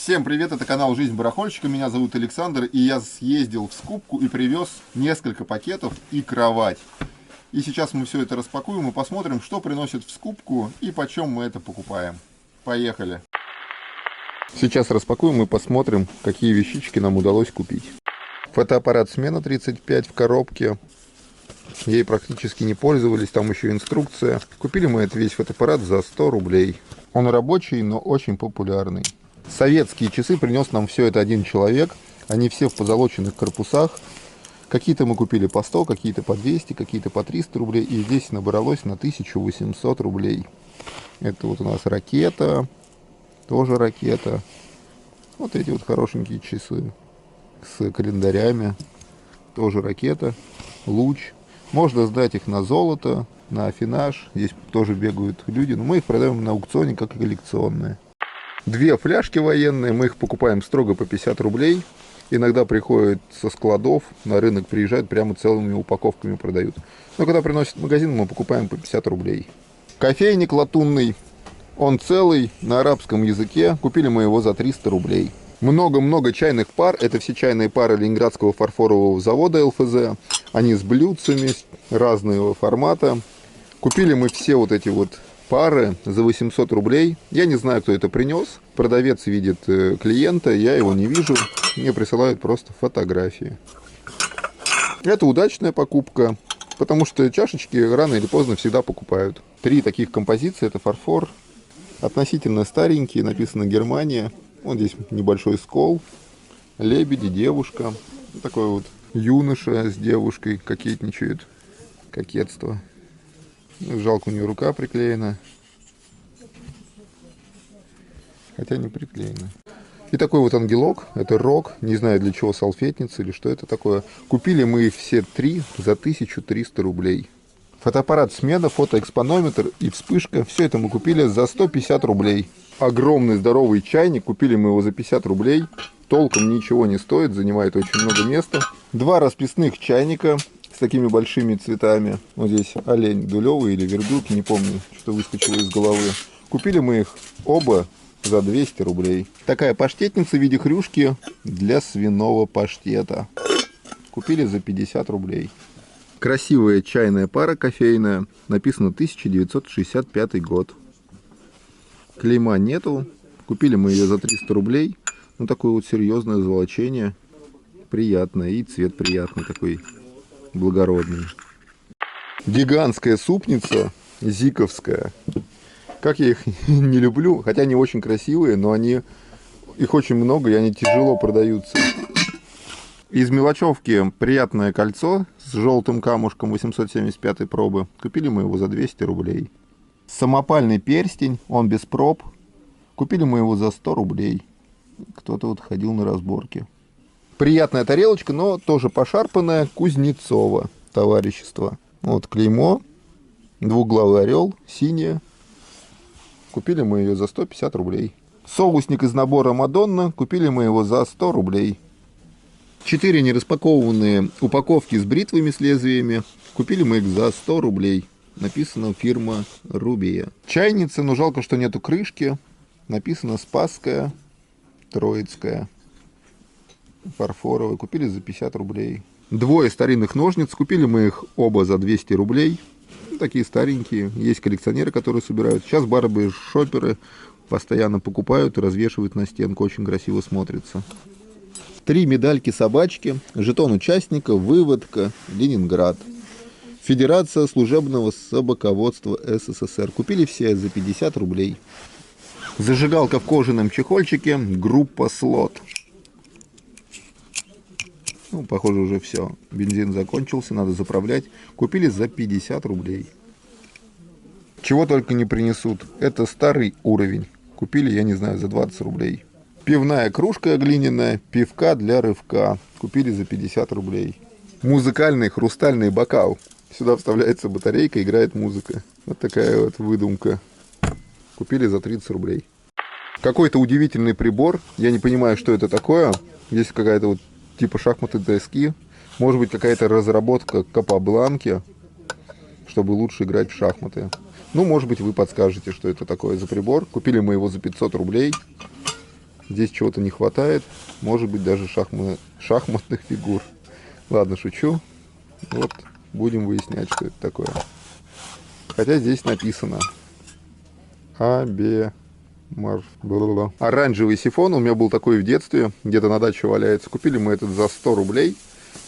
Всем привет, это канал Жизнь барахольщика, меня зовут Александр, и я съездил в скупку и привез несколько пакетов и кровать. И сейчас мы все это распакуем и посмотрим, что приносит в скупку и почем мы это покупаем. Поехали! Сейчас распакуем и посмотрим, какие вещички нам удалось купить. Фотоаппарат Смена 35 в коробке. Ей практически не пользовались, там еще инструкция. Купили мы этот весь фотоаппарат за 100 рублей. Он рабочий, но очень популярный. Советские часы принес нам все это один человек. Они все в позолоченных корпусах. Какие-то мы купили по 100, какие-то по 200, какие-то по 300 рублей. И здесь набралось на 1800 рублей. Это вот у нас ракета. Тоже ракета. Вот эти вот хорошенькие часы с календарями. Тоже ракета. Луч. Можно сдать их на золото, на афинаж. Здесь тоже бегают люди. Но мы их продаем на аукционе как коллекционные. Две фляжки военные. Мы их покупаем строго по 50 рублей. Иногда приходят со складов. На рынок приезжают, прямо целыми упаковками продают. Но когда приносят в магазин, мы покупаем по 50 рублей. Кофейник латунный. Он целый, на арабском языке. Купили мы его за 300 рублей. Много-много чайных пар. Это все чайные пары Ленинградского фарфорового завода ЛФЗ. Они с блюдцами разного формата. Купили мы все вот эти вот пары за 800 рублей. Я не знаю, кто это принес. Продавец видит клиента, я его не вижу. Мне присылают просто фотографии. Это удачная покупка, потому что чашечки рано или поздно всегда покупают. 3 таких композиции. Это фарфор. Относительно старенькие, написано Германия. Вот здесь небольшой скол. Лебеди, девушка. Такой вот юноша с девушкой кокетничает. Кокетство. Жалко, у нее рука приклеена. Хотя не приклеена. И такой вот ангелок. Это рог. Не знаю, для чего, салфетница или что это такое. Купили мы их все 3 за 1300 рублей. Фотоаппарат Смена, фотоэкспонометр и вспышка. Все это мы купили за 150 рублей. Огромный здоровый чайник. Купили мы его за 50 рублей. Толком ничего не стоит. Занимает очень много места. 2 расписных чайника с такими большими цветами. Вот здесь олень дулевый или верблюд. Не помню, что выскочило из головы. Купили мы их оба за 200 рублей. Такая паштетница в виде хрюшки для свиного паштета. Купили за 50 рублей. Красивая чайная пара кофейная. Написано 1965 год. Клейма нету. Купили мы ее за 300 рублей. Ну, такое вот серьезное золочение. Приятное. И цвет приятный такой. Благородный. Гигантская супница. Зиковская. Как я их не люблю. Хотя они очень красивые. Но их очень много. И они тяжело продаются. Из мелочевки приятное кольцо с желтым камушком 875 пробы. Купили мы его за 200 рублей. Самопальный перстень, он без проб. Купили мы его за 100 рублей. Кто-то вот ходил на разборки. Приятная тарелочка, но тоже пошарпанная. Кузнецова товарищество. Вот клеймо. Двуглавый орел, синяя. Купили мы ее за 150 рублей. Соусник из набора Мадонна. Купили мы его за 100 рублей. 4 нераспакованные упаковки с бритвами с лезвиями. Купили мы их за 100 рублей. Написано фирма Рубия. Чайница, но жалко, что нету крышки. Написано Спасская, Троицкая. Фарфоровая. Купили за 50 рублей. 2 старинных ножниц. Купили мы их оба за 200 рублей. Такие старенькие. Есть коллекционеры, которые собирают. Сейчас барбершоперы постоянно покупают и развешивают на стенку. Очень красиво смотрится. 3 медальки собачки, жетон участника, выводка, Ленинград. Федерация служебного собаководства СССР. Купили все за 50 рублей. Зажигалка в кожаном чехольчике, группа Слот. Ну, похоже, уже все. Бензин закончился, надо заправлять. Купили за 50 рублей. Чего только не принесут. Это старый уровень. Купили, я не знаю, за 20 рублей. Пивная кружка глиняная, пивка для рывка. Купили за 50 рублей. Музыкальный хрустальный бокал. Сюда вставляется батарейка, играет музыка. Вот такая вот выдумка. Купили за 30 рублей. Какой-то удивительный прибор. Я не понимаю, что это такое. Здесь какая-то вот типа шахматной доски. Может быть, какая-то разработка Капабланки, чтобы лучше играть в шахматы. Ну, может быть, вы подскажете, что это такое за прибор. Купили мы его за 500 рублей. Здесь чего-то не хватает. Может быть, даже шахматных фигур. Ладно, шучу. Вот, будем выяснять, что это такое. Хотя здесь написано Оранжевый сифон. У меня был такой в детстве. Где-то на даче валяется. Купили мы этот за 100 рублей.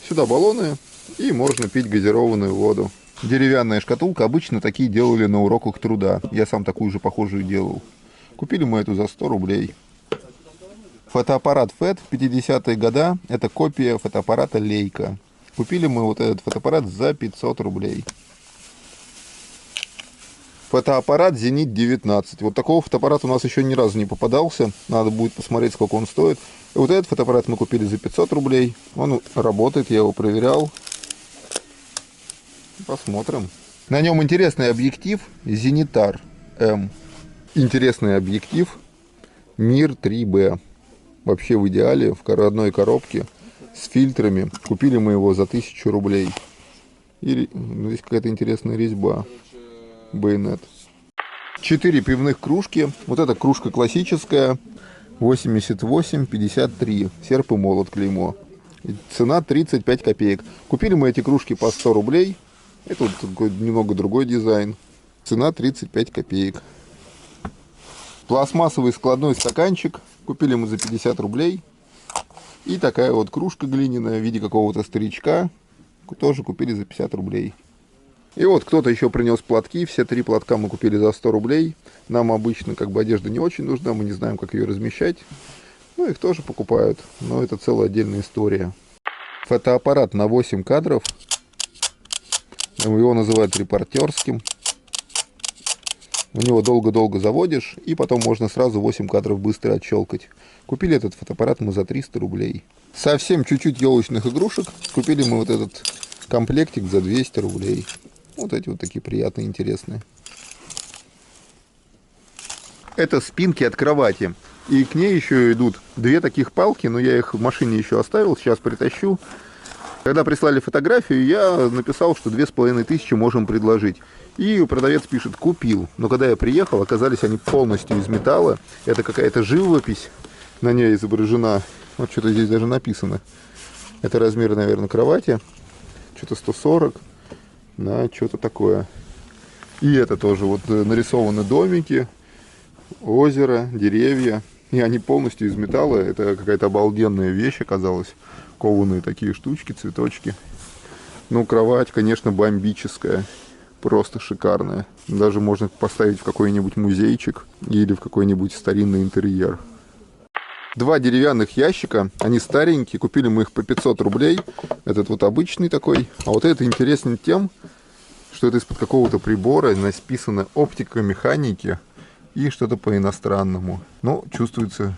Сюда баллоны. И можно пить газированную воду. Деревянная шкатулка. Обычно такие делали на уроках труда. Я сам такую же похожую делал. Купили мы эту за 100 рублей. Фотоаппарат FET 50-е года. Это копия фотоаппарата Leica. Купили мы вот этот фотоаппарат за 500 рублей. Фотоаппарат Zenit 19. Вот такого фотоаппарата у нас еще ни разу не попадался. Надо будет посмотреть, сколько он стоит. И вот этот фотоаппарат мы купили за 500 рублей. Он работает, я его проверял. Посмотрим. На нем интересный объектив Zenitar M. Интересный объектив Mir 3B. Вообще в идеале, в одной коробке с фильтрами. Купили мы его за 1000 рублей. И здесь какая-то интересная резьба. Байонет. 4 пивных кружки. Вот эта кружка классическая. 88,53. Серп и молот клеймо. И цена 35 копеек. Купили мы эти кружки по 100 рублей. Это вот такой немного другой дизайн. Цена 35 копеек. Пластмассовый складной стаканчик. Купили мы за 50 рублей. И такая вот кружка глиняная в виде какого-то старичка. Тоже купили за 50 рублей. И вот кто-то еще принес платки. Все 3 платка мы купили за 100 рублей. Нам обычно как бы одежда не очень нужна. Мы не знаем, как ее размещать. Ну, их тоже покупают. Но это целая отдельная история. Фотоаппарат на 8 кадров. Его называют репортерским. У него долго-долго заводишь, и потом можно сразу 8 кадров быстро отщелкать. Купили этот фотоаппарат мы за 300 рублей. Совсем чуть-чуть елочных игрушек. Купили мы вот этот комплектик за 200 рублей. Вот эти вот такие приятные, интересные. Это спинки от кровати. И к ней еще идут 2 таких палки, но я их в машине еще оставил, сейчас притащу. Когда прислали фотографию, я написал, что 2500 можем предложить. И продавец пишет, купил. Но когда я приехал, оказались они полностью из металла. Это какая-то живопись на ней изображена. Вот что-то здесь даже написано. Это размер, наверное, кровати. Что-то 140 на что-то такое. И это тоже вот нарисованы домики, озеро, деревья. И они полностью из металла. Это какая-то обалденная вещь оказалась. Кованые такие штучки, цветочки. Ну, кровать, конечно, бомбическая. Просто шикарная. Даже можно поставить в какой-нибудь музейчик или в какой-нибудь старинный интерьер. 2 деревянных ящика. Они старенькие. Купили мы их по 500 рублей. Этот вот обычный такой. А вот это интересен тем, что это из-под какого-то прибора. Написано оптика механики и что-то по-иностранному. Но чувствуется,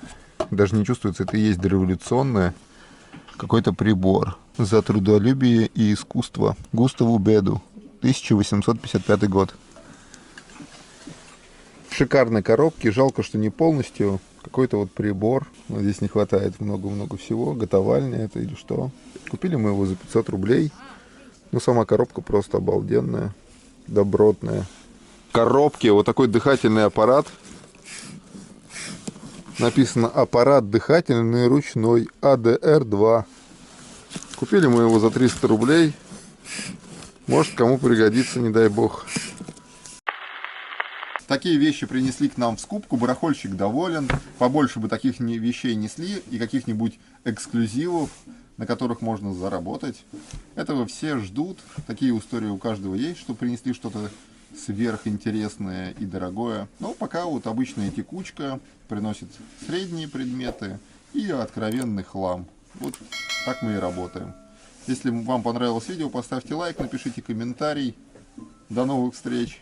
даже не чувствуется, это и есть дореволюционное. Какой-то прибор. За трудолюбие и искусство. Густаву Беду. 1855 год. В шикарной коробке. Жалко, что не полностью. Какой-то вот прибор. Но здесь не хватает много-много всего. Готовальня это или что. Купили мы его за 500 рублей. Ну, сама коробка просто обалденная. Добротная. В коробке вот такой дыхательный аппарат. Написано аппарат дыхательный ручной АДР-2. Купили мы его за 300 рублей. Может, кому пригодится, не дай бог. Такие вещи принесли к нам в скупку. Барахольщик доволен. Побольше бы таких вещей несли и каких-нибудь эксклюзивов, на которых можно заработать. Этого все ждут. Такие истории у каждого есть, что принесли что-то сверхинтересное и дорогое. Но пока вот обычная текучка приносит средние предметы и откровенный хлам. Вот так мы и работаем. Если вам понравилось видео, поставьте лайк, напишите комментарий. До новых встреч!